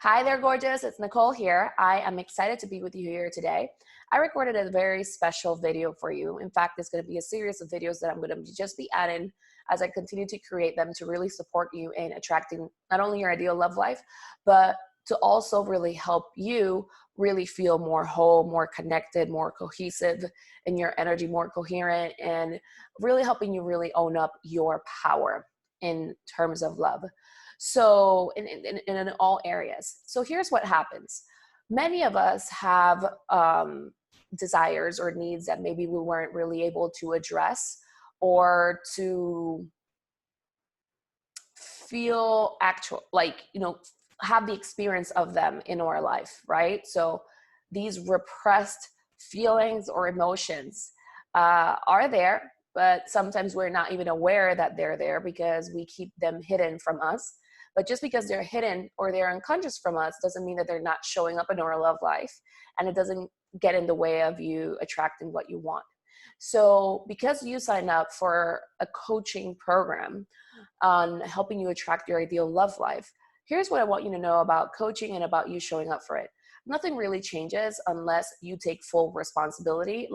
Hi there, gorgeous. It's Nicole here. I am excited to be with you here today. I recorded a very special video for you. In fact, it's going to be a series of videos that I'm going to just be adding as I continue to create them to really support you in attracting not only your ideal love life, but to also really help you really feel more whole, more connected, more cohesive in your energy, more coherent, and really helping you really own up your power in terms of love. So in all areas. So here's what happens. Many of us have desires or needs that maybe we weren't really able to address or to feel actual, have the experience of them in our life, right? So these repressed feelings or emotions are there, but sometimes we're not even aware that they're there because we keep them hidden from us. But just because they're hidden or they're unconscious from us doesn't mean that they're not showing up in our love life, and it doesn't get in the way of you attracting what you want. So because you signed up for a coaching program on helping you attract your ideal love life, here's what I want you to know about coaching and about you showing up for it. Nothing really changes unless you take full responsibility,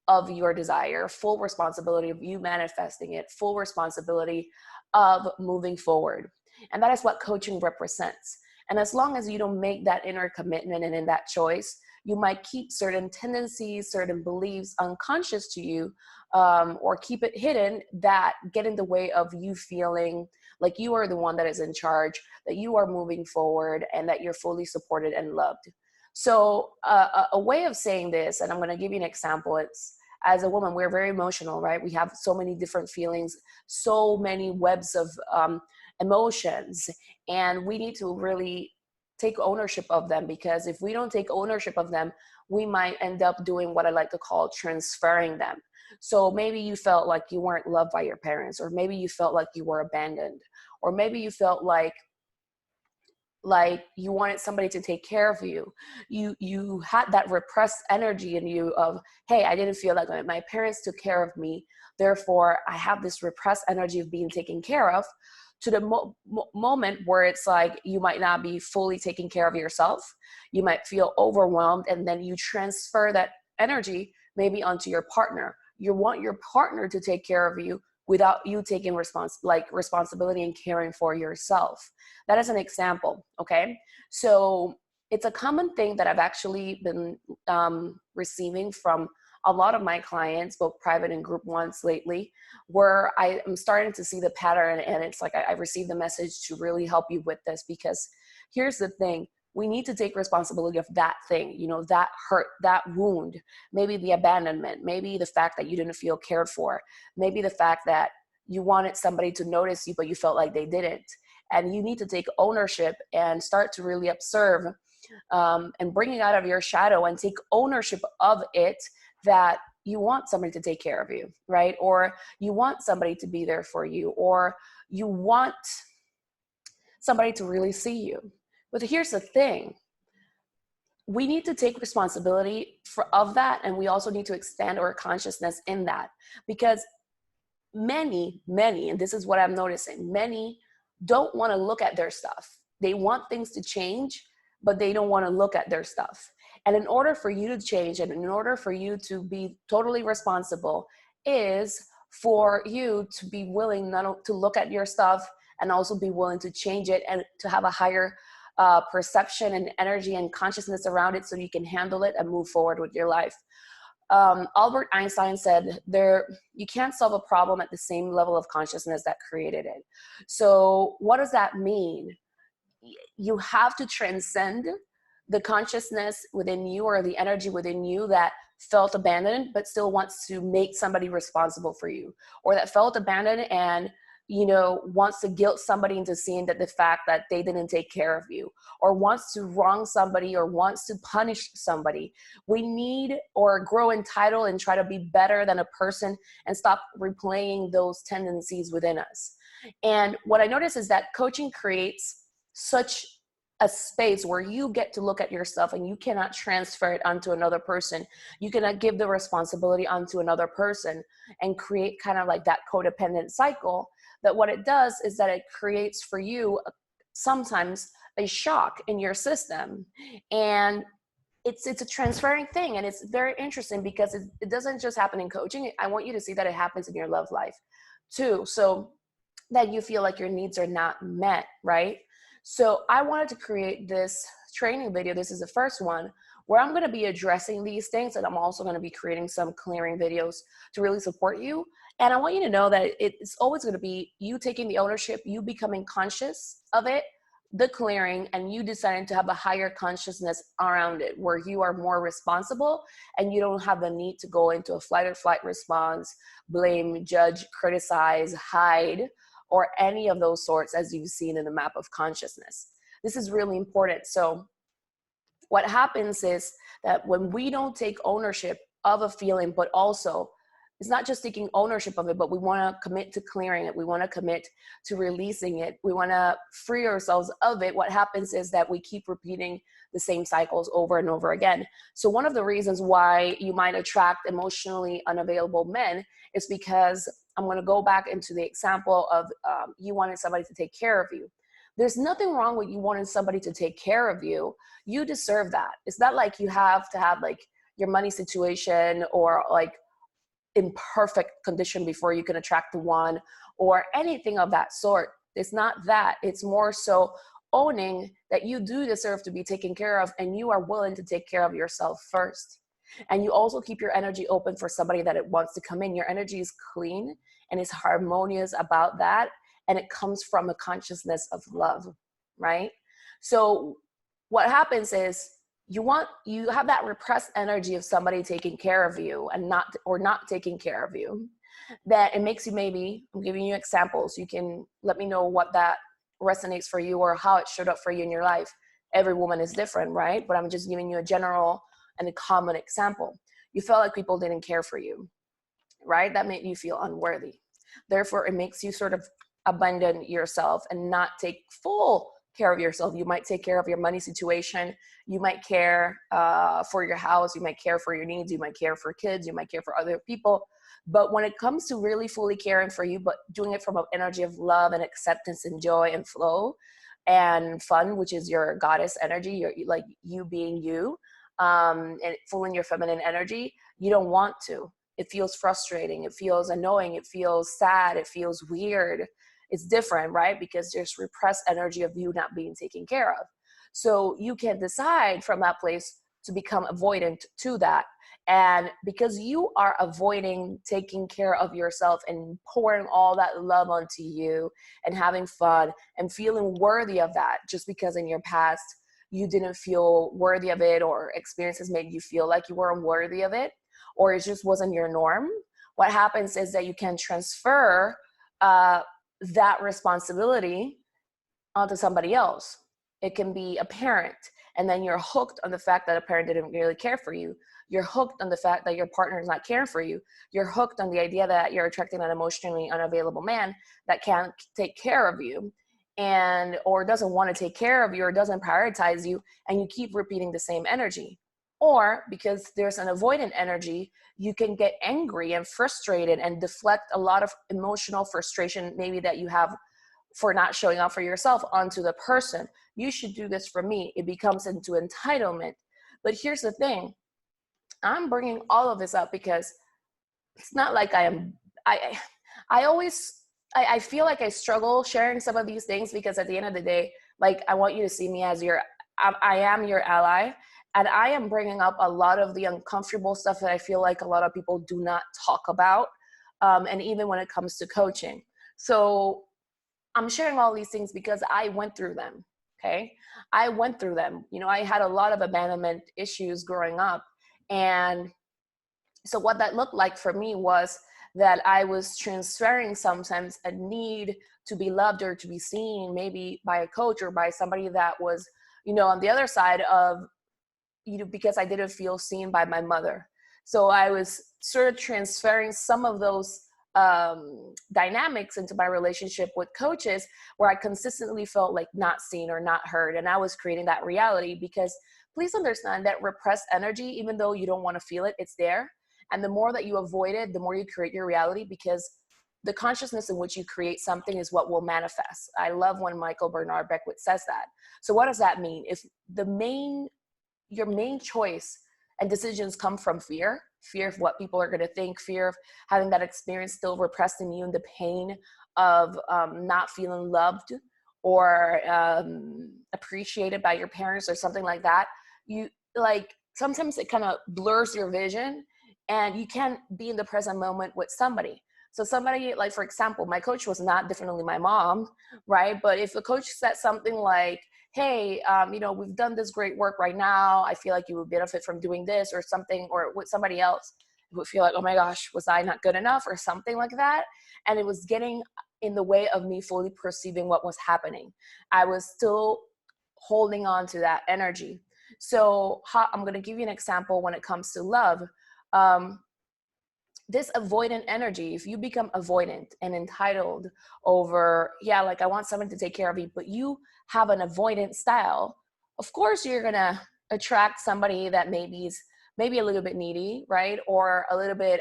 of your desire, full responsibility of you manifesting it, full responsibility of moving forward. And that is what coaching represents. And as long as you don't make that inner commitment and in that choice, you might keep certain tendencies, certain beliefs unconscious to you, or keep it hidden that get in the way of you feeling like you are the one that is in charge, that you are moving forward, and that you're fully supported and loved. So a way of saying this, and I'm going to give you an example, it's as a woman, we're very emotional, right? We have so many different feelings, so many webs of emotions, and we need to really take ownership of them, because if we don't take ownership of them, we might end up doing what I like to call transferring them. So maybe you felt like you weren't loved by your parents, or maybe you felt like you were abandoned, or maybe you felt like you wanted somebody to take care of you. You had that repressed energy in you of, hey, I didn't feel like my parents took care of me, therefore I have this repressed energy of being taken care of, to the moment where it's like you might not be fully taking care of yourself. You might feel overwhelmed, and then you transfer that energy maybe onto your partner. You want your partner to take care of you without you taking responsibility and caring for yourself. That is an example, okay? So it's a common thing that I've actually been receiving from a lot of my clients, both private and group ones lately, where I am starting to see the pattern, and it's like I received the message to really help you with this, because here's the thing. We need to take responsibility of that thing, that hurt, that wound, maybe the abandonment, maybe the fact that you didn't feel cared for, maybe the fact that you wanted somebody to notice you, but you felt like they didn't. And you need to take ownership and start to really observe and bring it out of your shadow and take ownership of it, that you want somebody to take care of you, right? Or you want somebody to be there for you, or you want somebody to really see you. But here's the thing. We need to take responsibility of that, and we also need to expand our consciousness in that, because many, and this is what I'm noticing, many don't want to look at their stuff. They want things to change, but they don't want to look at their stuff. And in order for you to change, and in order for you to be totally responsible, is for you to be willing not to look at your stuff, and also be willing to change it, and to have a higher perception and energy and consciousness around it, so you can handle it and move forward with your life. Albert Einstein said, you can't solve a problem at the same level of consciousness that created it. So what does that mean? You have to transcend the consciousness within you, or the energy within you that felt abandoned but still wants to make somebody responsible for you, or that felt abandoned and wants to guilt somebody into seeing that the fact that they didn't take care of you, or wants to wrong somebody, or wants to punish somebody. We need, or grow entitled and try to be better than a person, and stop replaying those tendencies within us. And what I notice is that coaching creates such a space where you get to look at yourself, and you cannot transfer it onto another person. You cannot give the responsibility onto another person and create kind of like that codependent cycle. That what it does is that it creates for you sometimes a shock in your system. And it's a transferring thing, and it's very interesting because it doesn't just happen in coaching. I want you to see that it happens in your love life too, so that you feel like your needs are not met, right? So I wanted to create this training video. This is the first one where I'm going to be addressing these things, and I'm also going to be creating some clearing videos to really support you. And I want you to know that it's always going to be you taking the ownership, you becoming conscious of it, the clearing, and you deciding to have a higher consciousness around it where you are more responsible and you don't have the need to go into a flight or flight response, blame, judge, criticize, hide, or any of those sorts as you've seen in the map of consciousness. This is really important. So what happens is that when we don't take ownership of a feeling, but also it's not just taking ownership of it, but we want to commit to clearing it. We want to commit to releasing it. We want to free ourselves of it. What happens is that we keep repeating the same cycles over and over again. So one of the reasons why you might attract emotionally unavailable men is because I'm going to go back into the example of you wanted somebody to take care of you. There's nothing wrong with you wanting somebody to take care of you. You deserve that. It's not like you have to have like your money situation or like in perfect condition before you can attract the one or anything of that sort. It's not that. It's more so owning that you do deserve to be taken care of, and you are willing to take care of yourself first. And you also keep your energy open for somebody that it wants to come in. Your energy is clean and is harmonious about that. And it comes from a consciousness of love, right? So what happens is you have that repressed energy of somebody taking care of you and not taking care of you, that it makes you, maybe I'm giving you examples, you can let me know what that resonates for you or how it showed up for you in your life. Every woman is different, right? But I'm just giving you a general and a common example. You felt like people didn't care for you, right? That made you feel unworthy. Therefore, it makes you sort of abandon yourself and not take full care of yourself. You might take care of your money situation. You might care for your house. You might care for your needs. You might care for kids. You might care for other people. But when it comes to really fully caring for you, but doing it from an energy of love and acceptance and joy and flow and fun, which is your goddess energy, like you being you, and full in your feminine energy, you don't want to. It feels frustrating. It feels annoying. It feels sad. It feels weird. It's different, right? Because there's repressed energy of you not being taken care of. So you can decide from that place to become avoidant to that. And because you are avoiding taking care of yourself and pouring all that love onto you and having fun and feeling worthy of that, just because in your past you didn't feel worthy of it, or experiences made you feel like you were unworthy of it, or it just wasn't your norm, what happens is that you can transfer that responsibility onto somebody else. It can be a parent, and then you're hooked on the fact that a parent didn't really care for you. You're hooked on the fact that your partner is not caring for you. You're hooked on the idea that you're attracting an emotionally unavailable man that can't take care of you, and or doesn't want to take care of you, or doesn't prioritize you, and you keep repeating the same energy. Or because there's an avoidant energy, you can get angry and frustrated and deflect a lot of emotional frustration maybe that you have for not showing up for yourself onto the person. You should do this for me. It becomes into entitlement. But here's the thing. I'm bringing all of this up because it's not like I feel like I struggle sharing some of these things, because at the end of the day, like, I want you to see me as I am your ally. And I am bringing up a lot of the uncomfortable stuff that I feel like a lot of people do not talk about. And even when it comes to coaching. So I'm sharing all these things because I went through them. Okay. I went through them. You know, I had a lot of abandonment issues growing up. And so what that looked like for me was that I was transferring sometimes a need to be loved or to be seen, maybe by a coach or by somebody that was, you know, on the other side of, you know, because I didn't feel seen by my mother. So I was sort of transferring some of those dynamics into my relationship with coaches, where I consistently felt like not seen or not heard. And I was creating that reality, because please understand that repressed energy, even though you don't want to feel it, it's there. And the more that you avoid it, the more you create your reality, because the consciousness in which you create something is what will manifest. I love when Michael Bernard Beckwith says that. So what does that mean? If your main choice and decisions come from fear of what people are going to think, fear of having that experience still repressed in you, and the pain of not feeling loved or appreciated by your parents or something like that, you like, sometimes it kind of blurs your vision and you can't be in the present moment with somebody. So somebody, like, for example, my coach was not definitely my mom, right? But if a coach said something like, hey, we've done this great work right now, I feel like you would benefit from doing this or something, or with somebody else would feel like, oh my gosh, was I not good enough or something like that? And it was getting in the way of me fully perceiving what was happening. I was still holding on to that energy. So I'm going to give you an example when it comes to love. This avoidant energy, if you become avoidant and entitled over, like, I want someone to take care of me, but you have an avoidant style, of course you're going to attract somebody that maybe a little bit needy, right? Or a little bit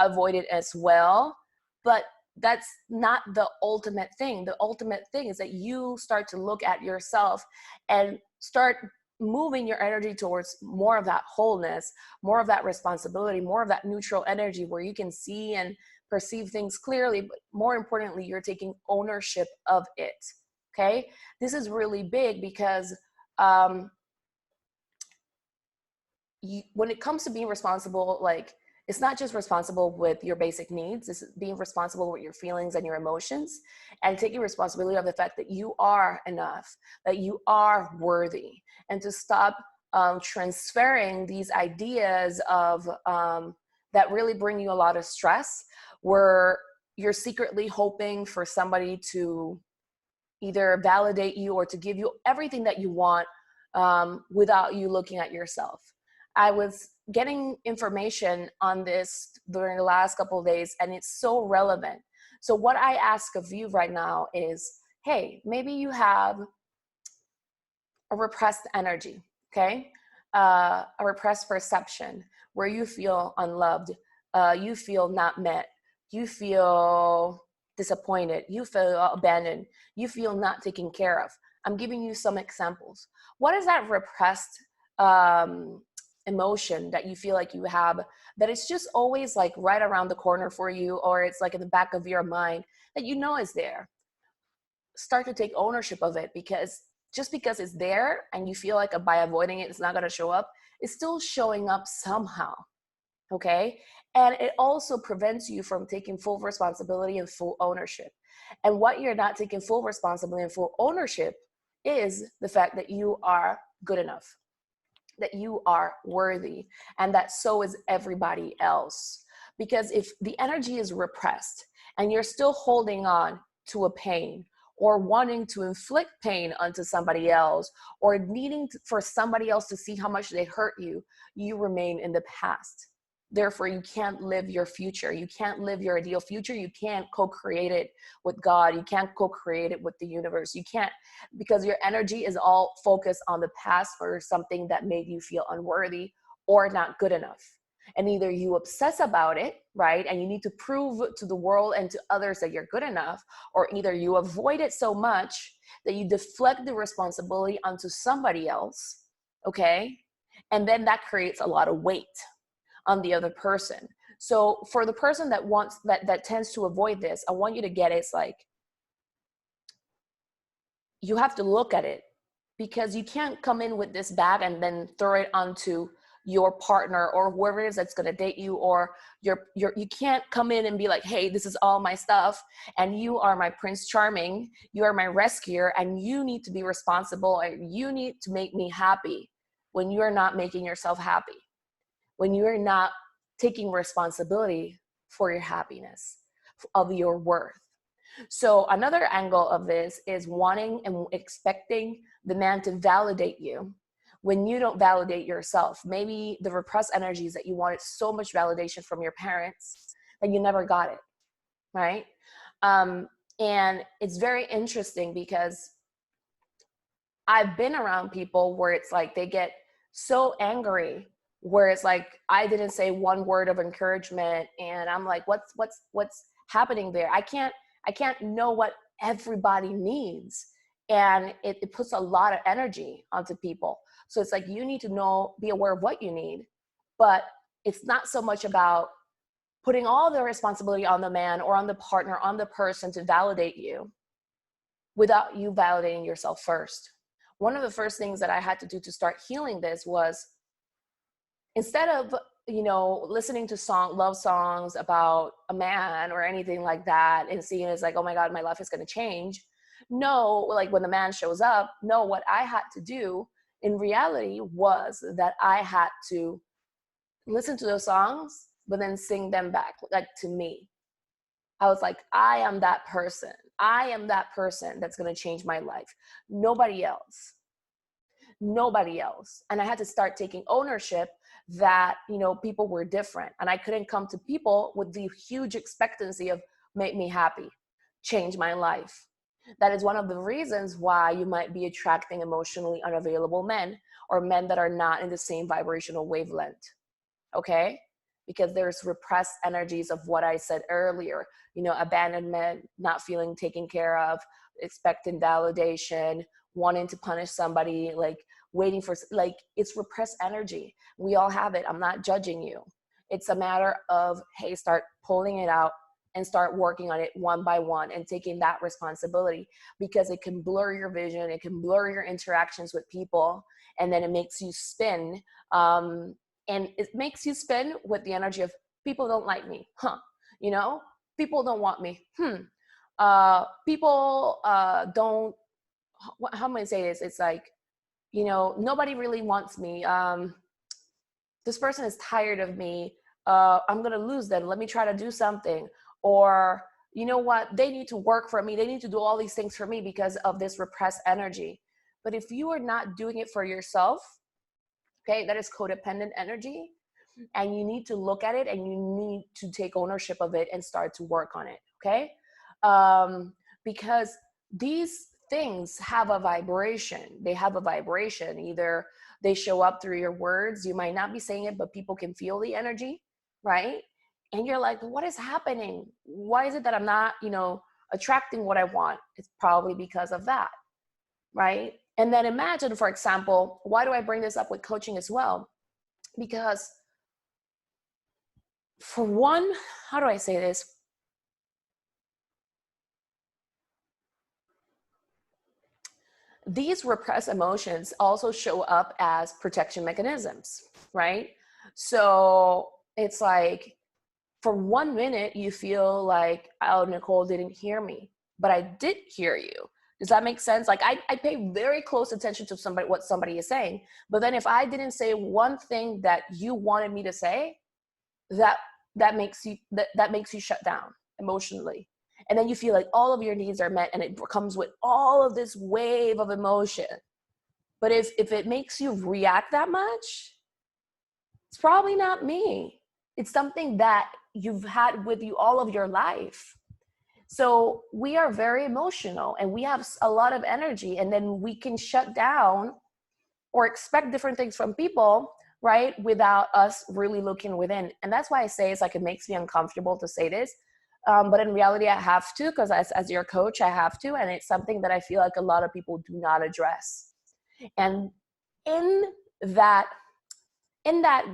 avoidant as well. But that's not the ultimate thing. The ultimate thing is that you start to look at yourself and start moving your energy towards more of that wholeness, more of that responsibility, more of that neutral energy where you can see and perceive things clearly, but more importantly, you're taking ownership of it. Okay. This is really big because when it comes to being responsible, like, it's not just responsible with your basic needs, it's being responsible with your feelings and your emotions, and taking responsibility of the fact that you are enough, that you are worthy, and to stop transferring these ideas of that really bring you a lot of stress, where you're secretly hoping for somebody to either validate you or to give you everything that you want without you looking at yourself. I was getting information on this during the last couple of days, and it's so relevant. So what I ask of you right now is, hey, maybe you have a repressed energy, okay? A repressed perception where you feel unloved, you feel not met, you feel disappointed, you feel abandoned, you feel not taken care of. I'm giving you some examples. What is that repressed emotion that you feel like you have, that it's just always like right around the corner for you, or it's like in the back of your mind that you know is there? Start to take ownership of it, because just because it's there and you feel like by avoiding it, it's not going to show up, it's still showing up somehow. Okay. And it also prevents you from taking full responsibility and full ownership. And what you're not taking full responsibility and full ownership is the fact that you are good enough, that you are worthy, and that so is everybody else. Because if the energy is repressed and you're still holding on to a pain, or wanting to inflict pain onto somebody else, or needing for somebody else to see how much they hurt you, you remain in the past. Therefore, you can't live your future. You can't live your ideal future. You can't co-create it with God. You can't co-create it with the universe. You can't, because your energy is all focused on the past for something that made you feel unworthy or not good enough. And either you obsess about it, right? And you need to prove to the world and to others that you're good enough, or either you avoid it so much that you deflect the responsibility onto somebody else, okay? And then that creates a lot of weight on the other person. So for the person that wants, that tends to avoid this, I want you to get it. It's like, you have to look at it, because you can't come in with this bag and then throw it onto your partner or whoever it is that's going to date you, or you can't come in and be like, hey, this is all my stuff and you are my Prince Charming, you are my rescuer, and you need to be responsible, and you need to make me happy, when you are not making yourself happy, when you are not taking responsibility for your happiness, of your worth. So another angle of this is wanting and expecting the man to validate you when you don't validate yourself. Maybe the repressed energies that you wanted so much validation from your parents that you never got it, right? And it's very interesting, because I've been around people where it's like they get so angry, where it's like, I didn't say one word of encouragement, and I'm like, what's happening there. I can't know what everybody needs. And it puts a lot of energy onto people. So it's like, you need to be aware of what you need, but it's not so much about putting all the responsibility on the man or on the partner, on the person to validate you without you validating yourself first. One of the first things that I had to do to start healing this was, instead of, listening to love songs about a man or anything like that and seeing it as like, oh my God, my life is going to change. No, like when the man shows up, no, what I had to do in reality was that I had to listen to those songs, but then sing them back, like to me. I was like, I am that person. I am that person that's going to change my life. Nobody else. Nobody else. And I had to start taking ownership that, people were different. And I couldn't come to people with the huge expectancy of make me happy, change my life. That is one of the reasons why you might be attracting emotionally unavailable men, or men that are not in the same vibrational wavelength. Okay? Because there's repressed energies of what I said earlier, abandonment, not feeling taken care of, expecting validation, wanting to punish somebody, like waiting for, like, it's repressed energy. We all have it. I'm not judging you. It's a matter of, hey, start pulling it out and start working on it one by one and taking that responsibility, because it can blur your vision. It can blur your interactions with people. And then it makes you spin. And it makes you spin with the energy of, people don't like me. People don't want me. People don't, how am I say this? It's like, nobody really wants me. This person is tired of me. I'm going to lose them. Let me try to do something. Or, you know what? They need to work for me. They need to do all these things for me because of this repressed energy. But if you are not doing it for yourself, okay, that is codependent energy. And you need to look at it and you need to take ownership of it and start to work on it. Okay. Because these things have a vibration. They have a vibration. Either they show up through your words. You might not be saying it, but people can feel the energy, right? And you're like, what is happening? Why is it that I'm not, attracting what I want? It's probably because of that, right? And then imagine, for example, why do I bring this up with coaching as well? Because for one, how do I say this? These repressed emotions also show up as protection mechanisms, right? So it's like, for 1 minute, you feel like, oh, Nicole didn't hear me, but I did hear you. Does that make sense? Like I pay very close attention to what somebody is saying. But then if I didn't say one thing that you wanted me to say, that makes you shut down emotionally. And then you feel like all of your needs are met, and it comes with all of this wave of emotion. But if it makes you react that much, it's probably not me. It's something that you've had with you all of your life. So we are very emotional and we have a lot of energy, and then we can shut down or expect different things from people, right? Without us really looking within. And that's why I say it's like, it makes me uncomfortable to say this. But in reality, I have to, because as your coach, I have to. And it's something that I feel like a lot of people do not address. And in that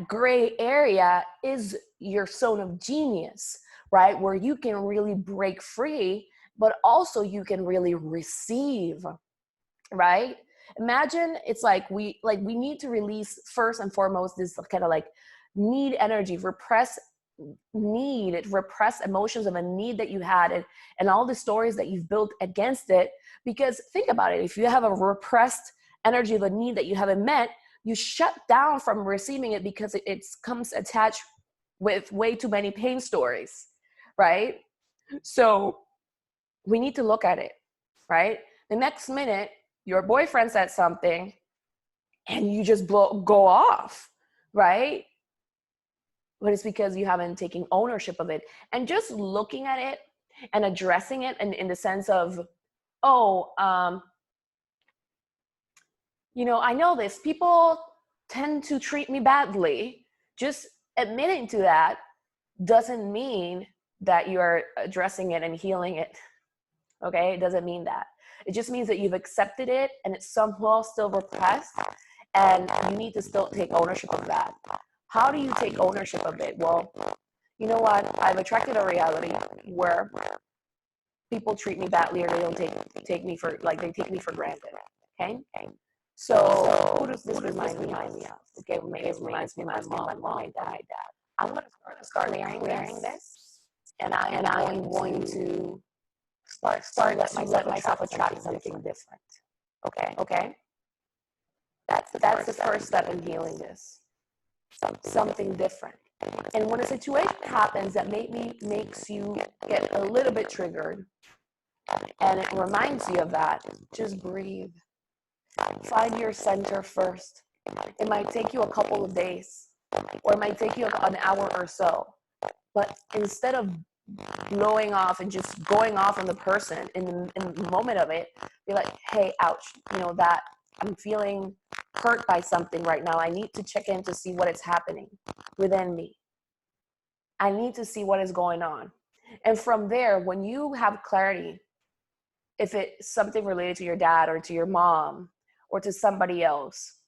gray area is your zone of genius, right? Where you can really break free, but also you can really receive, right? Imagine it's like we need to release first and foremost this kind of like need energy, repress emotions of a need that you had, and all the stories that you've built against it. Because think about it, if you have a repressed energy of a need that you haven't met, you shut down from receiving it because it comes attached with way too many pain stories, right? So we need to look at it, right? The next minute, your boyfriend said something and you just go off, right? But it's because you haven't taken ownership of it. And just looking at it and addressing it in the sense of, I know this. People tend to treat me badly. Just admitting to that doesn't mean that you are addressing it and healing it. Okay, it doesn't mean that. It just means that you've accepted it and it's somehow still repressed, and you need to still take ownership of that. How do you take ownership of it? Well, you know what? I've attracted a reality where people treat me badly, or they don't take me for, like, they take me for granted. Okay? So who does this remind me of? Okay, maybe it reminds me of my mom and my dad. I'm going to start wearing this, and I am going to start let myself attract something different. Okay? That's the first step in healing this. Something different. And when a situation happens that makes you get a little bit triggered, and it reminds you of that, just breathe. Find your center first. It might take you a couple of days, or it might take you an hour or so. But instead of blowing off and just going off on the person in the moment of it, be like, hey, ouch, that I'm feeling hurt by something right now. I need to check in to see what is happening within me. I need to see what is going on. And from there, when you have clarity, if it's something related to your dad or to your mom or to somebody else,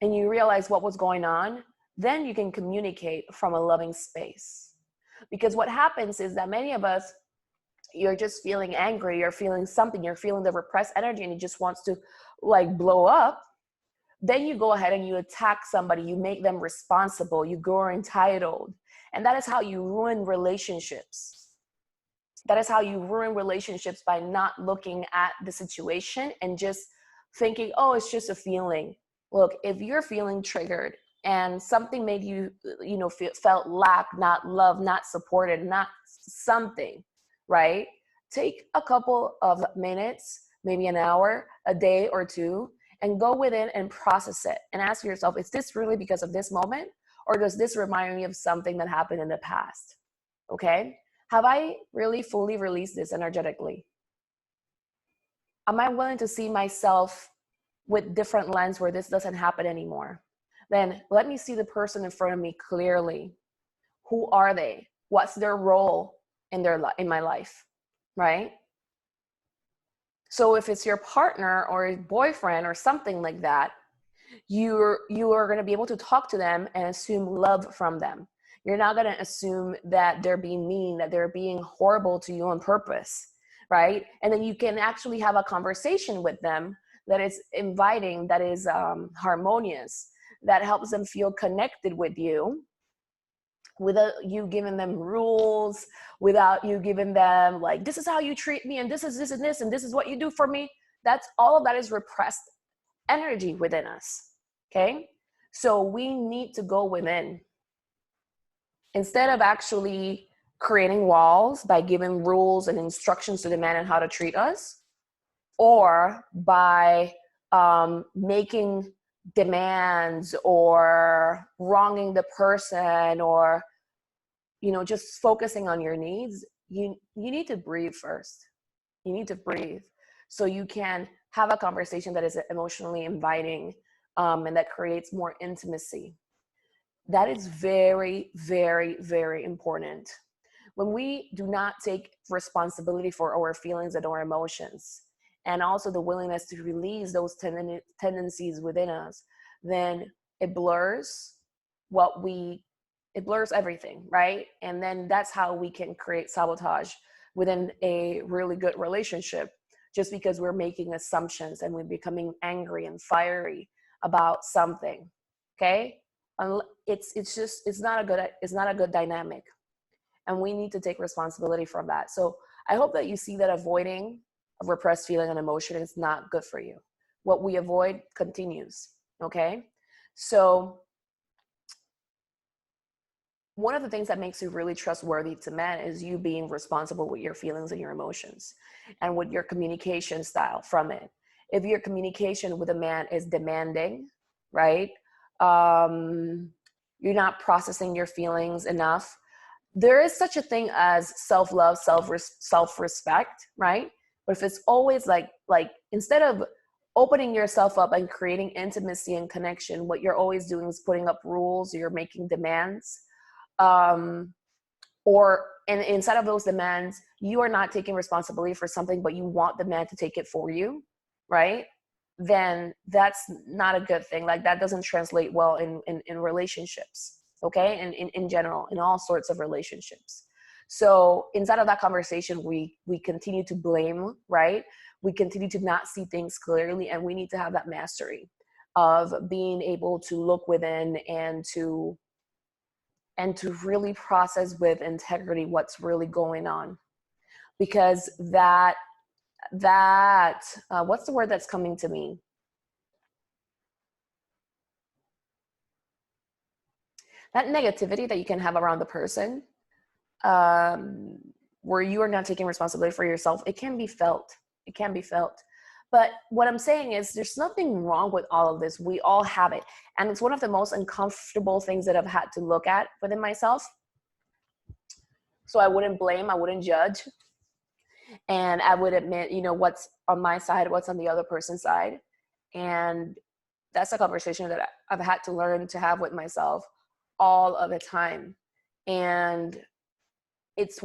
and you realize what was going on, then you can communicate from a loving space. Because what happens is that many of us, you're just feeling angry, you're feeling something, you're feeling the repressed energy, and it just wants to like blow up. Then you go ahead and you attack somebody, you make them responsible, you grow entitled. And that is how you ruin relationships. That is how you ruin relationships, by not looking at the situation and just thinking, oh, it's just a feeling. Look, if you're feeling triggered and something made you, felt lack, not love, not supported, not something, right? Take a couple of minutes, maybe an hour, a day or two, and go within and process it and ask yourself, is this really because of this moment? Or does this remind me of something that happened in the past? Okay? Have I really fully released this energetically? Am I willing to see myself with different lens where this doesn't happen anymore? Then let me see the person in front of me clearly. Who are they? What's their role in my life, right? So if it's your partner or a boyfriend or something like that, you are going to be able to talk to them and assume love from them. You're not going to assume that they're being mean, that they're being horrible to you on purpose, right? And then you can actually have a conversation with them that is inviting, that is harmonious, that helps them feel connected with you, without you giving them rules, without you giving them like, this is how you treat me, and this is this and this, and this is what you do for me. That's all of that is repressed energy within us. Okay? So we need to go within. Instead of actually creating walls by giving rules and instructions to the man on how to treat us, or by making demands or wronging the person, or just focusing on your needs, you need to breathe first. You need to breathe so you can have a conversation that is emotionally inviting, and that creates more intimacy. That is very, very, very important. When we do not take responsibility for our feelings and our emotions, and also the willingness to release those tendencies within us, then it blurs everything, right? And then that's how we can create sabotage within a really good relationship, just because we're making assumptions and we're becoming angry and fiery about something. Okay? It's not a good dynamic. And we need to take responsibility from that. So I hope that you see that avoiding a repressed feeling and emotion is not good for you. What we avoid continues. Okay? So one of the things that makes you really trustworthy to men is you being responsible with your feelings and your emotions, and with your communication style from it. If your communication with a man is demanding, right? You're not processing your feelings enough. There is such a thing as self-love, self-respect, right? But if it's always like instead of opening yourself up and creating intimacy and connection, what you're always doing is putting up rules, you're making demands. or and inside of those demands, you are not taking responsibility for something, but you want the man to take it for you, right? Then that's not a good thing. Like, that doesn't translate well in relationships, okay? And in general, in all sorts of relationships. So inside of that conversation, we continue to blame, right? We continue to not see things clearly, and we need to have that mastery of being able to look within and to really process with integrity what's really going on. Because that what's the word that's coming to me? That negativity that you can have around the person, where you are not taking responsibility for yourself, it can be felt. It can be felt. But what I'm saying is, there's nothing wrong with all of this. We all have it. And it's one of the most uncomfortable things that I've had to look at within myself. So I wouldn't blame, I wouldn't judge. And I would admit, what's on my side, what's on the other person's side. And that's a conversation that I've had to learn to have with myself all of the time. And it's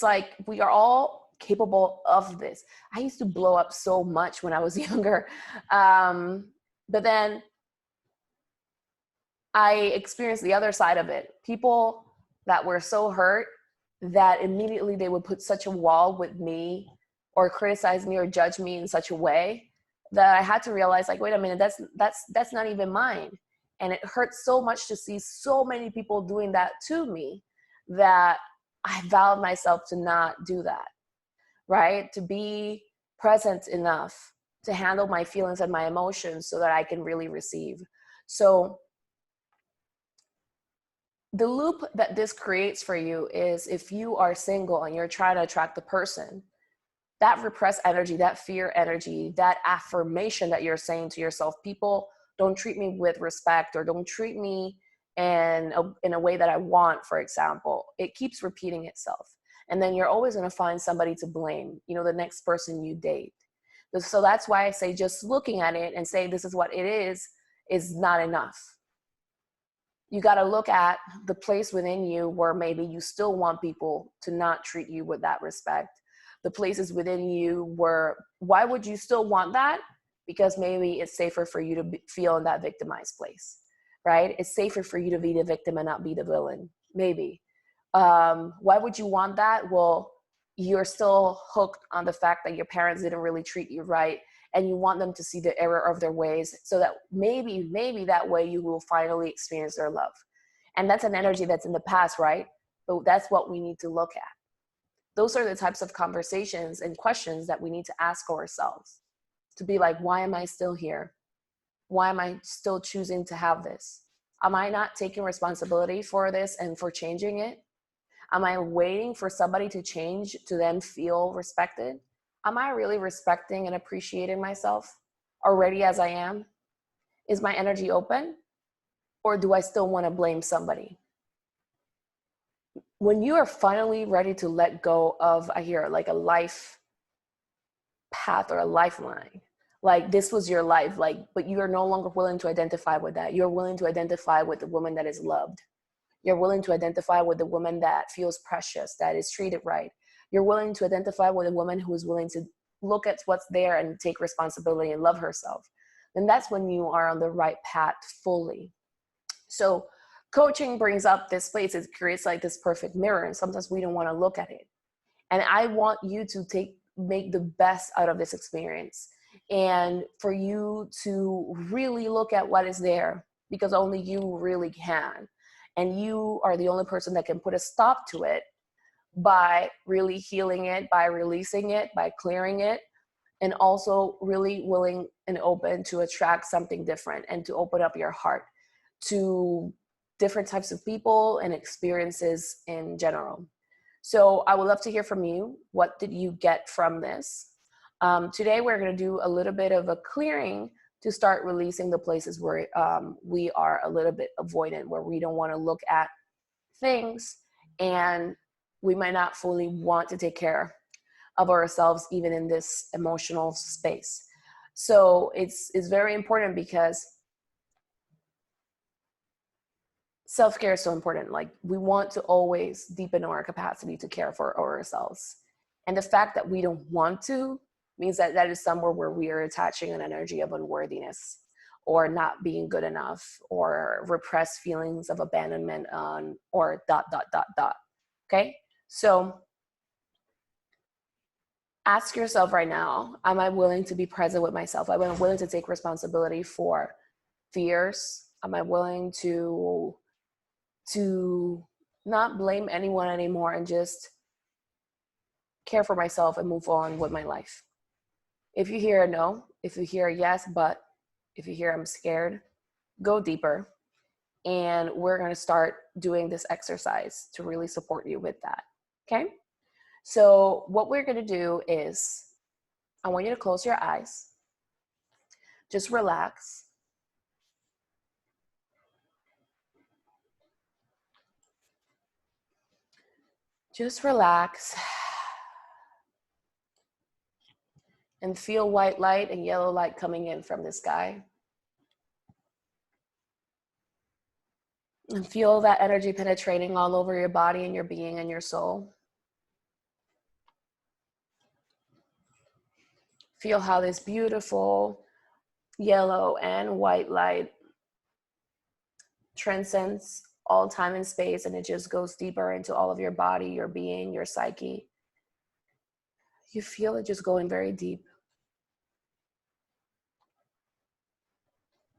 like we are all capable of this. I used to blow up so much when I was younger. But then I experienced the other side of it. People that were so hurt that immediately they would put such a wall with me or criticize me or judge me in such a way that I had to realize, like, wait a minute, that's not even mine. And it hurts so much to see so many people doing that to me that I vowed myself to not do that, right? To be present enough to handle my feelings and my emotions so that I can really receive. So the loop that this creates for you is, if you are single and you're trying to attract the person, that repressed energy, that fear energy, that affirmation that you're saying to yourself, people don't treat me with respect, or don't treat me in a way that I want, for example, it keeps repeating itself. And then you're always going to find somebody to blame, the next person you date. So that's why I say, just looking at it and saying this is what it is not enough. You got to look at the place within you where maybe you still want people to not treat you with that respect. The places within you where, why would you still want that? Because maybe it's safer for you to feel in that victimized place, right? It's safer for you to be the victim and not be the villain, maybe. Why would you want that? Well, you're still hooked on the fact that your parents didn't really treat you right, and you want them to see the error of their ways so that maybe that way you will finally experience their love. And that's an energy that's in the past, right? But that's what we need to look at. Those are the types of conversations and questions that we need to ask ourselves, to be like, why am I still here? Why am I still choosing to have this? Am I not taking responsibility for this and for changing it? Am I waiting for somebody to change to then feel respected? Am I really respecting and appreciating myself already as I am? Is my energy open? Or do I still want to blame somebody? When you are finally ready to let go of, I hear like a life path or a lifeline, like this was your life, but you are no longer willing to identify with that. You're willing to identify with the woman that is loved. You're willing to identify with the woman that feels precious, that is treated right. You're willing to identify with a woman who is willing to look at what's there and take responsibility and love herself. And that's when you are on the right path fully. So coaching brings up this place. It creates like this perfect mirror, and sometimes we don't want to look at it. And I want you to make the best out of this experience, and for you to really look at what is there, because only you really can. And you are the only person that can put a stop to it by really healing it, by releasing it, by clearing it, and also really willing and open to attract something different and to open up your heart to different types of people and experiences in general. So I would love to hear from you. What did you get from this? Today, we're going to do a little bit of a clearing to start releasing the places where we are a little bit avoidant, where we don't want to look at things, and we might not fully want to take care of ourselves, even in this emotional space. So it's very important, because self-care is so important. Like, we want to always deepen our capacity to care for ourselves. And the fact that we don't want to means that that is somewhere where we are attaching an energy of unworthiness, or not being good enough, or repressed feelings of abandonment, or ... Okay? So ask yourself right now, am I willing to be present with myself? Am I willing to take responsibility for fears? Am I willing to not blame anyone anymore and just care for myself and move on with my life? If you hear a no, if you hear a yes, but if you hear I'm scared, go deeper. And we're going to start doing this exercise to really support you with that. Okay? So what we're going to do is, I want you to close your eyes. Just relax. Just relax. And feel white light and yellow light coming in from the sky. And feel that energy penetrating all over your body and your being and your soul. Feel how this beautiful yellow and white light transcends all time and space, and it just goes deeper into all of your body, your being, your psyche. You feel it just going very deep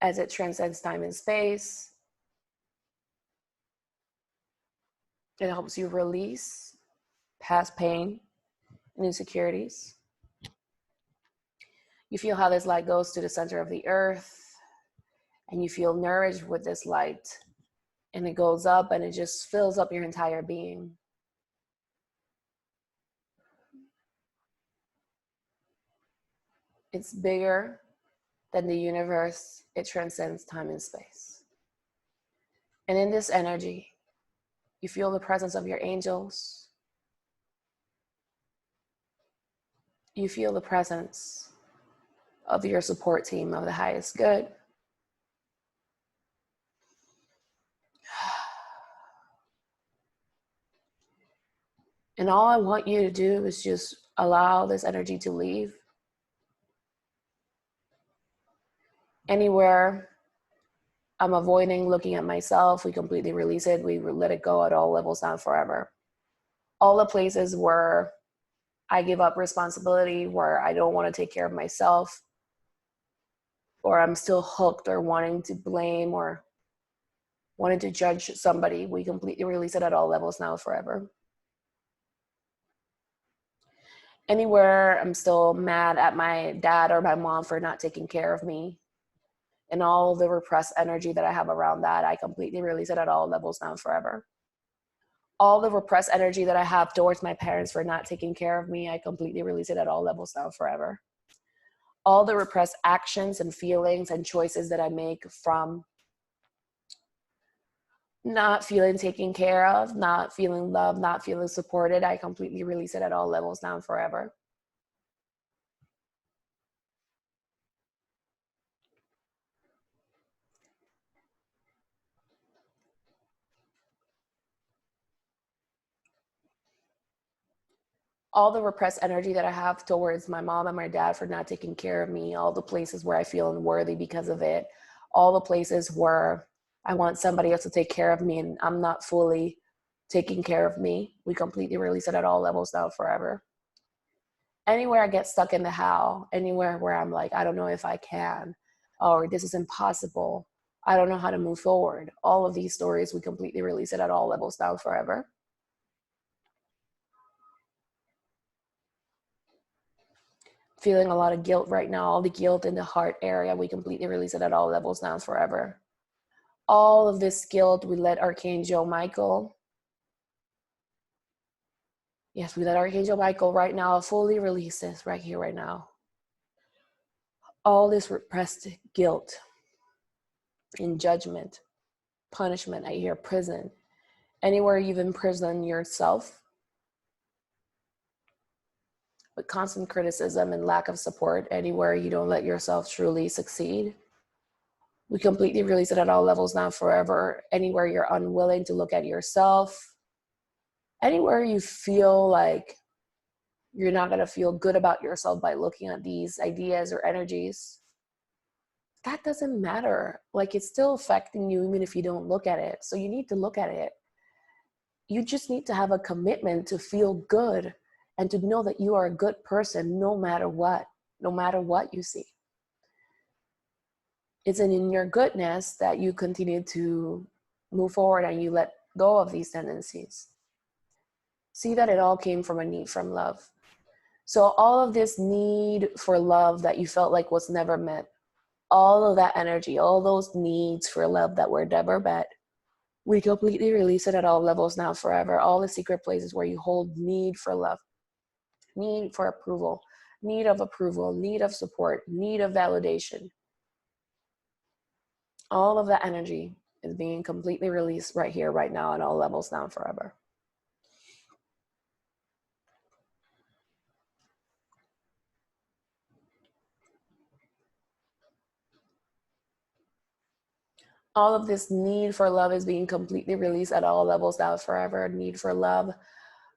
as it transcends time and space. It helps you release past pain and insecurities. You feel how this light goes to the center of the earth, and you feel nourished with this light, and it goes up and it just fills up your entire being. It's bigger than the universe. It transcends time and space. And in this energy, you feel the presence of your angels. You feel the presence of your support team of the highest good. And all I want you to do is just allow this energy to leave. Anywhere I'm avoiding looking at myself, we completely release it. We let it go at all levels now forever. All the places where I give up responsibility, where I don't want to take care of myself, or I'm still hooked or wanting to blame or wanting to judge somebody, we completely release it at all levels now forever. Anywhere I'm still mad at my dad or my mom for not taking care of me, and all the repressed energy that I have around that, I completely release it at all levels now forever. All the repressed energy that I have towards my parents for not taking care of me, I completely release it at all levels now forever. All the repressed actions and feelings and choices that I make from not feeling taken care of, not feeling loved, not feeling supported, I completely release it at all levels now forever. All the repressed energy that I have towards my mom and my dad for not taking care of me, all the places where I feel unworthy because of it, all the places where I want somebody else to take care of me and I'm not fully taking care of me, we completely release it at all levels now forever. Anywhere I get stuck in the how, anywhere where I'm like, I don't know if I can, or this is impossible, I don't know how to move forward, all of these stories, we completely release it at all levels now forever. Feeling a lot of guilt right now, all the guilt in the heart area, we completely release it at all levels now forever. All of this guilt, we let Archangel Michael, yes, we let Archangel Michael right now fully release this right here, right now. All this repressed guilt and judgment, punishment, I hear prison, anywhere you've imprisoned yourself with constant criticism and lack of support, anywhere you don't let yourself truly succeed, We completely release it at all levels now, forever. Anywhere you're unwilling to look at yourself, anywhere you feel like you're not going to feel good about yourself by looking at these ideas or energies, that doesn't matter. Like, it's still affecting you even if you don't look at it. So you need to look at it. You just need to have a commitment to feel good and to know that you are a good person no matter what you see. It's in your goodness that you continue to move forward and you let go of these tendencies. See that it all came from a need from love. So all of this need for love that you felt like was never met, all of that energy, all those needs for love that were never met, we completely release it at all levels now, forever. All the secret places where you hold need for love, need for approval, need of support, need of validation. All of that energy is being completely released right here, right now, at all levels now, forever. All of this need for love is being completely released at all levels now, forever. Need for love.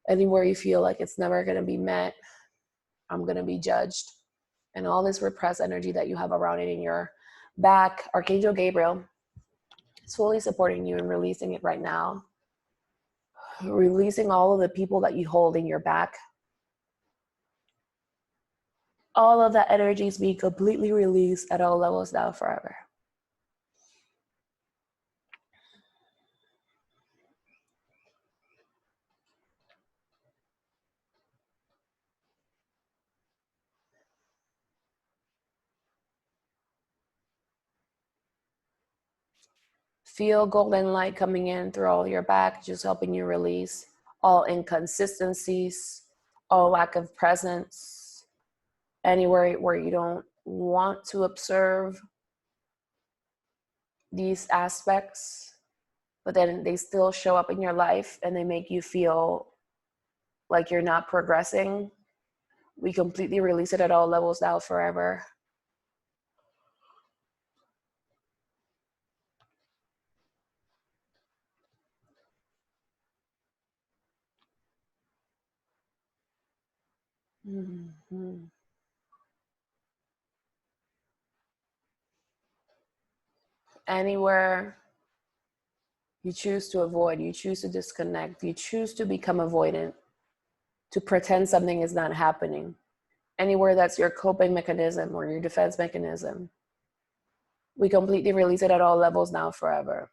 Anywhere you feel like it's never going to be met, I'm going to be judged. And all this repressed energy that you have around it in your back, Archangel Gabriel is fully supporting you and releasing it right now. Releasing all of the people that you hold in your back. All of that energy is being completely released at all levels now, forever. Feel golden light coming in through all your back, just helping you release all inconsistencies, all lack of presence, anywhere where you don't want to observe these aspects, but then they still show up in your life and they make you feel like you're not progressing. We completely release it at all levels now, forever. Mm-hmm. Anywhere you choose to avoid, you choose to disconnect, you choose to become avoidant, to pretend something is not happening. Anywhere that's your coping mechanism or your defense mechanism, we completely release it at all levels now, forever.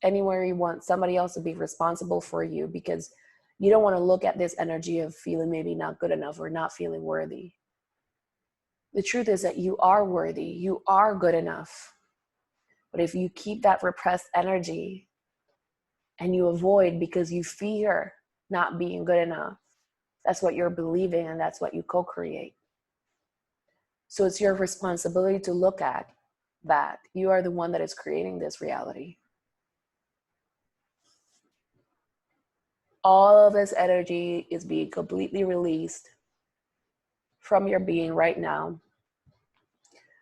Anywhere you want somebody else to be responsible for you because you don't want to look at this energy of feeling maybe not good enough or not feeling worthy. The truth is that you are worthy, you are good enough. But if you keep that repressed energy and you avoid because you fear not being good enough, that's what you're believing and that's what you co-create. So it's your responsibility to look at that. You are the one that is creating this reality. All of this energy is being completely released from your being right now.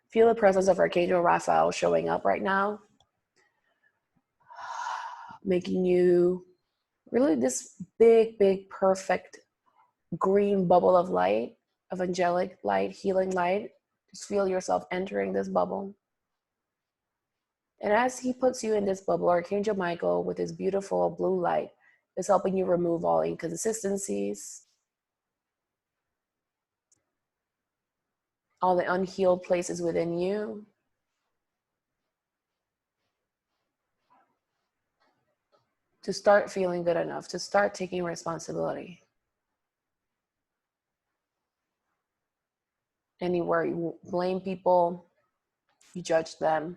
Feel the presence of Archangel Raphael showing up right now, making you really this big, big, perfect green bubble of light, of angelic light, healing light. Just feel yourself entering this bubble. And as he puts you in this bubble, Archangel Michael, with his beautiful blue light, is helping you remove all inconsistencies, all the unhealed places within you. To start feeling good enough, to start taking responsibility. Anywhere you blame people, you judge them,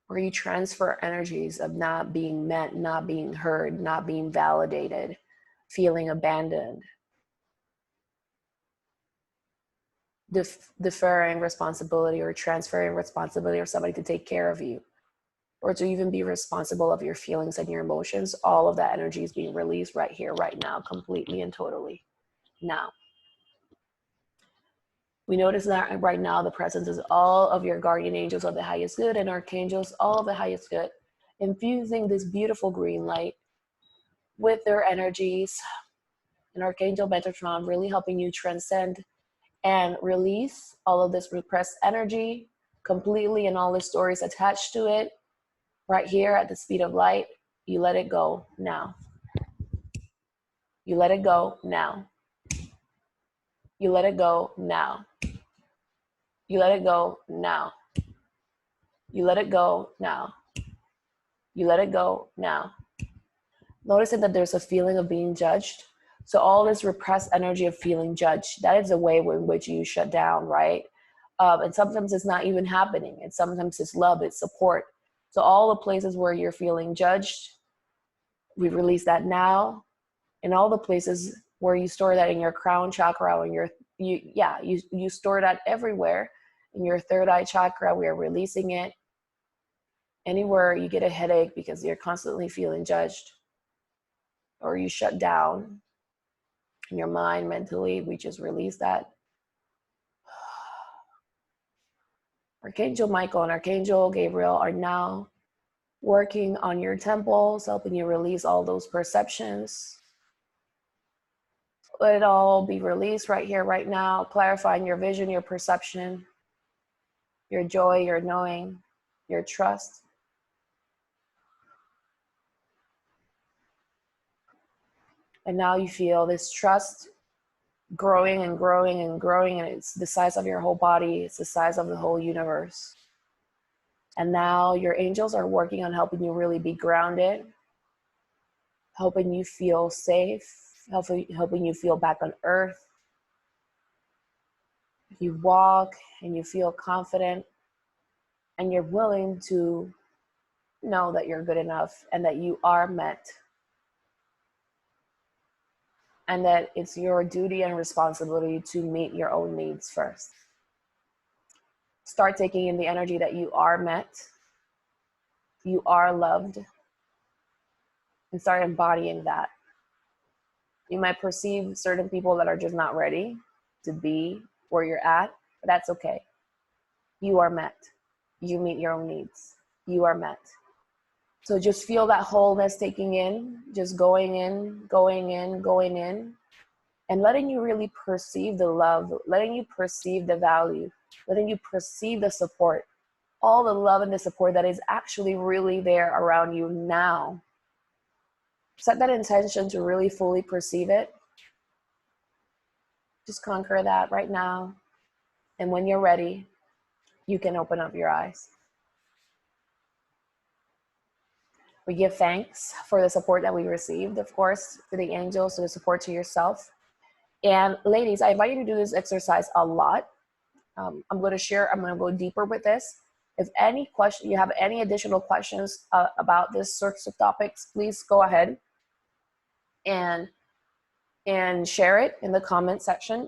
or you transfer energies of not being met, not being heard, not being validated, feeling abandoned, deferring responsibility or transferring responsibility or somebody to take care of you, or to even be responsible of your feelings and your emotions. All of that energy is being released right here, right now, completely and totally now. We notice that right now the presence is all of your guardian angels of the highest good and archangels, all of the highest good, infusing this beautiful green light with their energies. And Archangel Metatron really helping you transcend and release all of this repressed energy completely and all the stories attached to it. Right here at the speed of light, you let it go now. You let it go now. You let it go now. You let it go now. You let it go now. You let it go now. Noticing that there's a feeling of being judged. So all this repressed energy of feeling judged, that is a way in which you shut down, right? And sometimes it's not even happening. And sometimes it's love, it's support. So all the places where you're feeling judged, we release that now. And all the places where you store that in your crown chakra, and you store that everywhere. In your third eye chakra, we are releasing it. Anywhere you get a headache because you're constantly feeling judged, or you shut down in your mind mentally, we just release that. Archangel Michael and Archangel Gabriel are now working on your temples, helping you release all those perceptions. Let it all be released right here, right now, clarifying your vision, your perception, your joy, your knowing, your trust. And now you feel this trust growing and growing and growing, and it's the size of your whole body. It's the size of the whole universe. And now your angels are working on helping you really be grounded, helping you feel safe, helping you feel back on earth. You walk and you feel confident, and you're willing to know that you're good enough and that you are met, and that it's your duty and responsibility to meet your own needs first. Start taking in the energy that you are met, you are loved, and start embodying that. You might perceive certain people that are just not ready to be where you're at, but that's okay. You are met. You meet your own needs. You are met. So just feel that wholeness taking in, just going in, going in, going in, and letting you really perceive the love, letting you perceive the value, letting you perceive the support, all the love and the support that is actually really there around you now. Set that intention to really fully perceive it. Just conquer that right now. And when you're ready, you can open up your eyes. We give thanks for the support that we received, of course, to the angels, to the support to yourself. And ladies, I invite you to do this exercise a lot. I'm going to go deeper with this. If you have any additional questions about this sorts of topics, please go ahead and share it in the comment section.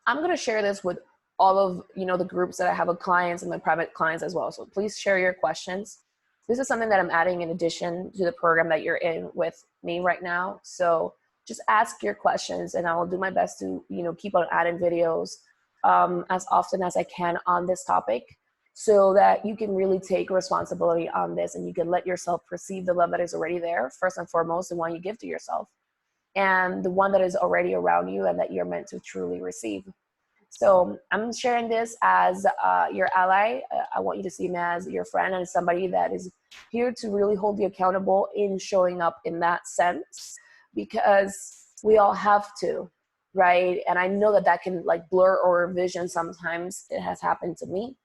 I'm going to share this with all of the groups that I have of clients and my private clients as well. So please share your questions. This is something that I'm adding in addition to the program that you're in with me right now. So just ask your questions, and I will do my best to keep on adding videos as often as I can on this topic, so that you can really take responsibility on this, and you can let yourself perceive the love that is already there, first and foremost, the one you give to yourself, and the one that is already around you and that you're meant to truly receive. So I'm sharing this as your ally. I want you to see me as your friend and somebody that is here to really hold you accountable in showing up in that sense, because we all have to, right? And I know that can blur our vision sometimes. It has happened to me,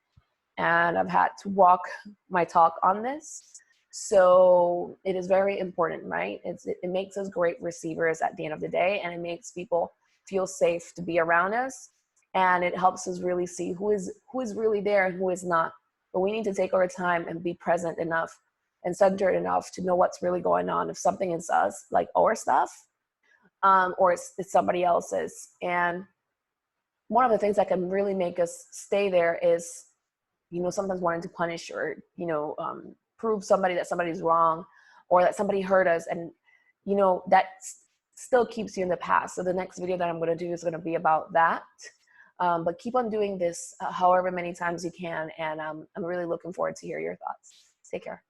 and I've had to walk my talk on this. So it is very important, right? It makes us great receivers at the end of the day, and it makes people feel safe to be around us. And it helps us really see who is really there and who is not. But we need to take our time and be present enough and centered enough to know what's really going on. If something is us, like our stuff, or it's somebody else's. And one of the things that can really make us stay there is, sometimes wanting to punish or, prove that somebody's wrong, or that somebody hurt us. And, still keeps you in the past. So the next video that I'm going to do is going to be about that. But keep on doing this however many times you can. And I'm really looking forward to hear your thoughts. Take care.